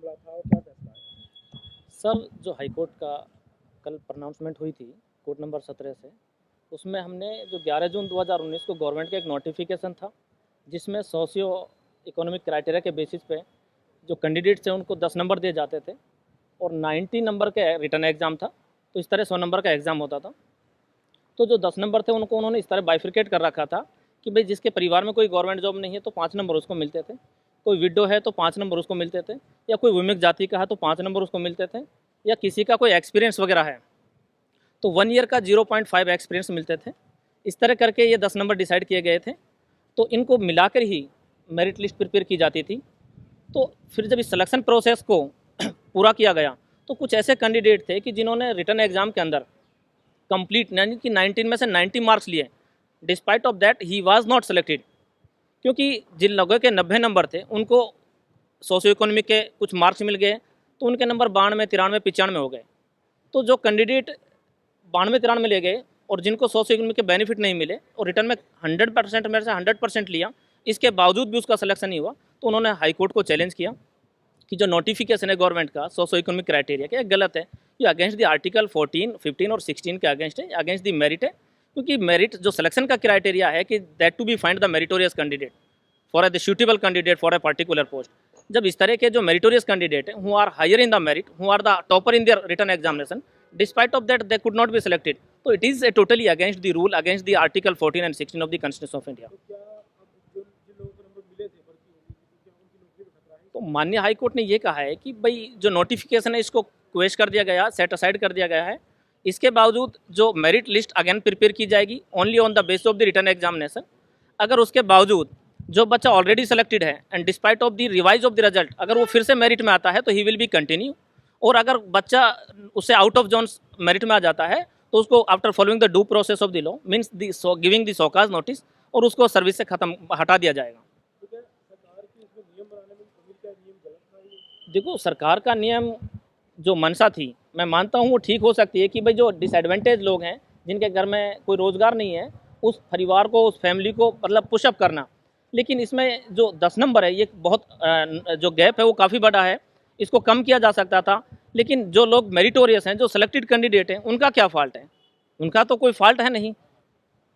हुआ था और क्या फैसला आया? सर, जो हाई कोर्ट का कल प्रोनाउंसमेंट हुई थी कोर्ट नंबर 17 से, उसमें हमने जो 11 जून 2019 को गवर्नमेंट का एक नोटिफिकेशन था, जिसमें सोशियो इकोनॉमिक क्राइटेरिया के बेसिस पे जो कैंडिडेट्स हैं उनको 10 नंबर दिए जाते थे और 90 नंबर का रिटर्न एग्ज़ाम था, तो इस तरह 100 नंबर का एग्ज़ाम होता था। तो जो 10 नंबर थे उनको उन्होंने इस तरह बाइफिकेट कर रखा था कि भाई जिसके परिवार में कोई गवर्नमेंट जॉब नहीं है तो 5 नंबर उसको मिलते थे, कोई विडो है तो 5 नंबर उसको मिलते थे, या कोई विमिक जाति का है तो 5 नंबर उसको मिलते थे, या किसी का कोई एक्सपीरियंस वगैरह है तो 1 ईयर का 0.5 एक्सपीरियंस मिलते थे। इस तरह करके ये 10 नंबर डिसाइड किए गए थे, तो इनको मिलाकर ही मेरिट लिस्ट प्रिपेयर की जाती थी। तो फिर जब इस सिलेक्शन प्रोसेस को पूरा किया गया तो कुछ ऐसे कैंडिडेट थे कि जिन्होंने रिटर्न एग्ज़ाम के अंदर कंप्लीट यानी कि 19 में से 90 मार्क्स लिए, despite of that he was not selected, क्योंकि जिन लोगों के 90 नंबर थे उनको सोशियो इकोनॉमिक के कुछ मार्क्स मिल गए तो उनके नंबर 92, 93, 95 हो गए। तो जो कैंडिडेट 92, 93 ले गए और जिनको सोशियो इकोनॉमिक के बेनिफिट नहीं मिले और रिटर्न में 100% में से 100% लिया, इसके बावजूद भी उसका सिलेक्शन नहीं हुआ, तो उन्होंने हाई कोर्ट को चैलेंज किया कि जो नोटिफिकेशन है गवर्नमेंट का सोशियो इकोनॉमिक क्राइटेरिया के गलत है, ये अगेंस्ट द आर्टिकल 14, 15 और 16 के अगेंस्ट है, अगेंस्ट द मेरिट है, क्योंकि मेरिट जो सिलेक्शन का क्राइटेरिया है कि that to be find the meritorious candidate for the suitable candidate for a particular post. जब इस तरह के जो मेरिटोरियस कैंडिडेट हैं who are higher in the merit, who are the topper in their written examination, despite of that they could not be selected, तो it is totally against the rule, against the article 14 and 16 of the constitution of India. तो क्या अब जो जिन लोगों को number मिले थे भर्ती होगी तो क्या उनकी नौकरी में खतरा है? तो माननीय हाई कोर्ट ने ये कहा है कि भाई जो नोटिफिकेशन है इसको क्वेश कर दिया गया, सेट असाइड कर दिया गया है, इसके बावजूद जो मेरिट लिस्ट अगेन प्रिपेयर की जाएगी only on the basis of the return examination. अगर उसके बावजूद जो बच्चा ऑलरेडी सेलेक्टेड है and despite of the revise of the result अगर वो फिर से मेरिट में आता है तो ही विल बी कंटिन्यू, और अगर बच्चा उससे आउट ऑफ जोन मेरिट में आ जाता है तो उसको after following the due process of the law means giving the show cause notice और उसको सर्विस से खत्म हटा दिया जाएगा। तो क्या सरकार की इसमें नियम बनाने में कमी, क्या नियम गलत था ये? देखो, सरकार का नियम जो मंशा थी मैं मानता हूँ वो ठीक हो सकती है कि भाई जो डिसएडवांटेज लोग हैं जिनके घर में कोई रोज़गार नहीं है उस परिवार को, उस फैमिली को मतलब पुशअप करना, लेकिन इसमें जो 10 नंबर है ये बहुत जो गैप है वो काफ़ी बड़ा है, इसको कम किया जा सकता था। लेकिन जो लोग मेरिटोरियस हैं, जो सेलेक्टेड कैंडिडेट हैं, उनका क्या फ़ाल्ट है? उनका तो कोई फ़ाल्ट है नहीं।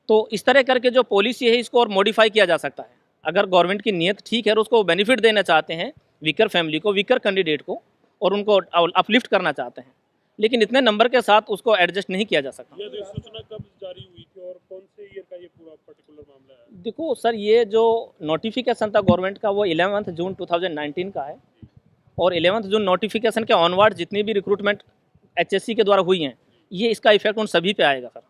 तो इस तरह करके जो पॉलिसी है इसको और मॉडिफाई किया जा सकता है। अगर गवर्नमेंट की नीयत ठीक है और उसको बेनिफिट देना चाहते हैं वीकर फैमिली को, वीकर कैंडिडेट को, और उनको अपलिफ्ट करना चाहते हैं, लेकिन इतने नंबर के साथ उसको एडजस्ट नहीं किया जा सकता। ये अधिसूचना कब जारी हुई थी और कौन से ईयर का ये पूरा पर्टिकुलर मामला है? देखो सर, ये जो नोटिफिकेशन था गवर्नमेंट का वो 11 जून 2019 का है, और 11 जून नोटिफिकेशन के ऑनवर्ड जितनी भी रिक्रूटमेंट HSC के द्वारा हुई हैं ये इसका इफेक्ट उन सभी पे आएगा सर।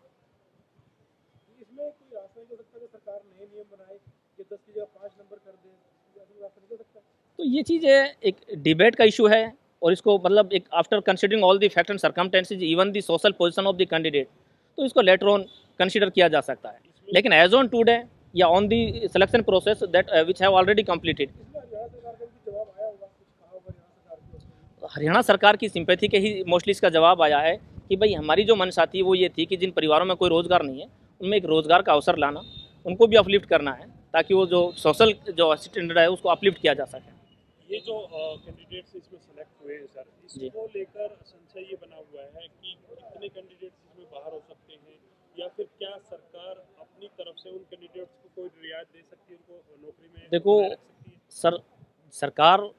इसमें कोई रास्ता नहीं हो सकता कि सरकार नए नियम बनाए कि 10 की जगह 5 नंबर कर दे, ऐसा रास्ता नहीं हो सकता? तो ये चीज़ एक डिबेट का इशू है, और इसको मतलब एक after considering all the fact and circumstances even the social position of the candidate, तो इसको लेटर ऑन कंसीडर किया जा सकता है, लेकिन एज ऑन टुडे या on the selection process that which have already completed. इसमें हरियाणा सरकार का भी जवाब आया होगा, कुछ कहा होगा हरियाणा सरकार की? हरियाणा सरकार की सिंपैथी के ही मोस्टली इसका जवाब आया है कि भाई हमारी जो मंशा थी वो ये थी कि जिन परिवारों में कोई रोज़गार नहीं है उनमें एक रोज़गार का अवसर लाना, उनको भी अपलिफ्ट करना है ताकि वो जो सोशल जो स्टैंडर्ड है उसको अपलिफ्ट किया जा सके। ये जो कैंडिडेट्स इसमें सेलेक्ट हुए हैं सर, जी। इसको लेकर संशय ये बना हुआ है कि कितने कैंडिडेट्स इसमें बाहर हो सकते हैं, या फिर क्या सरकार अपनी तरफ से उन कैंडिडेट्स को कोई रियायत दे सकती है, उनको नौकरी में देखो बनाए रख सकती है? सरकार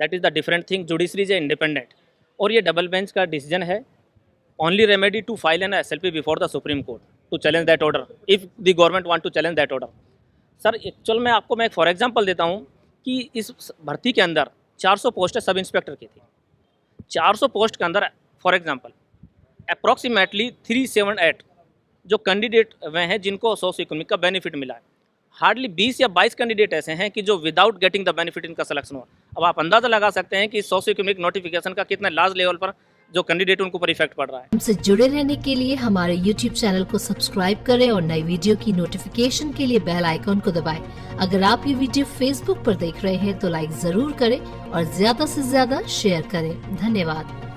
that is the different thing, judiciary is independent, और ये डबल बेंच का डिसीजन है। Only remedy to file an SLP before the supreme court to challenge that order if the government want to challenge that order. Sir actual में आपको मैं एक for example देता हूँ कि इस भर्ती के अंदर 400 पोस्टें सब इंस्पेक्टर की थी। 400 पोस्ट के अंदर फॉर एग्जांपल अप्रॉक्सीमेटली 378 जो कैंडिडेट वे हैं जिनको सोशियो इकोनॉमिक का बेनिफिट मिला है। हार्डली 20 या 22 कैंडिडेट ऐसे हैं कि जो विदाउट गेटिंग द बेनिफिट इनका सिलेक्शन हुआ। अब आप अंदाज़ा लगा सकते हैं कि सोशियो इकोनॉमिक नोटिफिकेशन का कितना लार्ज लेवल पर जो कैंडिडेट उनको पर इफेक्ट पड़ रहा है। हमसे जुड़े रहने के लिए हमारे YouTube चैनल को सब्सक्राइब करें और नई वीडियो की नोटिफिकेशन के लिए बेल आइकॉन को दबाएं। अगर आप ये वीडियो Facebook पर देख रहे हैं तो लाइक जरूर करें और ज्यादा से ज्यादा शेयर करें। धन्यवाद।